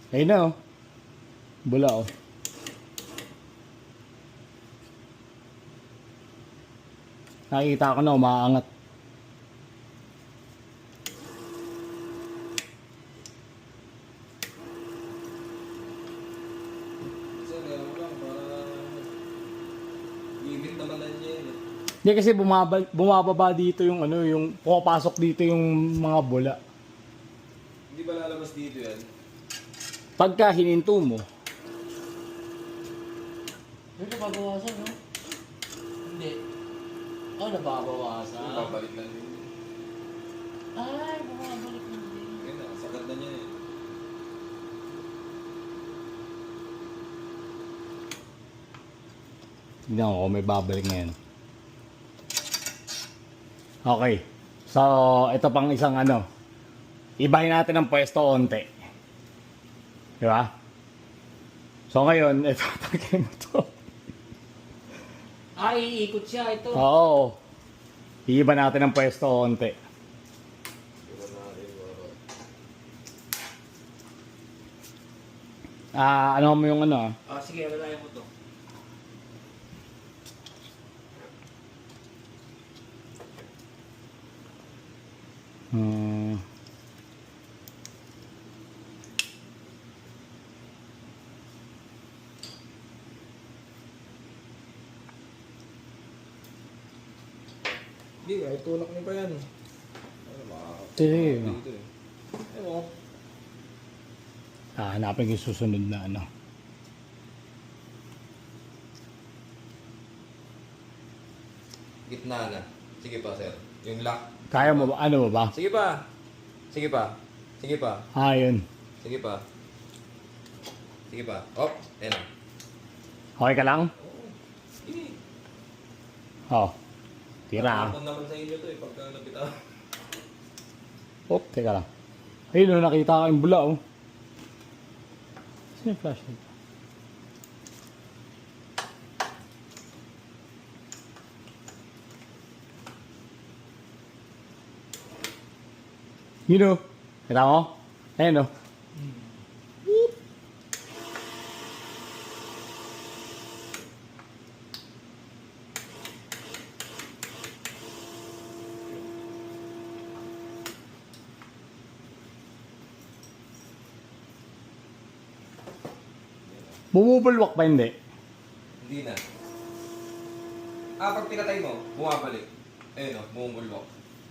Ayun na oh. Bula oh. Nakikita ko na umaangat. Sir, ano lang, para limit naman na niya yun. Hindi kasi bumababa dito yung ano, yung pumapasok dito yung mga bula. Hindi ba lalabas dito yan? Pagka hininto mo, Yung nababawasan, no? Hindi. Oh, nababawasan. Babalik lang din. Ay, bumabalik na din. Yun na, sakat na niya eh. tignan ko kung may babalik ngayon. Okay. So, ito pang isang ano. Ibahin natin ang pwesto onte. Di ba? So ngayon, ito tagay mo to. Ay, iikot siya ito. Oo. Iiba natin ang pwesto onte. Iwan natin, Ano mo yung ano? Ah, sige, lalayan mo to. Hmm. Hindi, ay tulak niyo pa yan. Ano ba? Sige. Dito eh. Ewan ko. Hanapin ko yung susunod na ano. Gitna na. Sige pa, sir. Yung lock. Kaya mo ba? Ano ba? Sige pa. Sige pa. Sige pa. Yun. Sige pa. Sige pa. Op. Ayan na. Okay ka lang? Sige. Oh. Tira. Tapon naman sa inyo to eh. Pagka nabitaw. Oh, teka lang. Ayun, nakita ko yung bula oh. Sino yung flashlight? Yun o. Kita mo? Ayan o. Bumubulwak pa hindi? Hindi na. Pag pinatay mo, bumabalik. Ayun o, bumubulwak.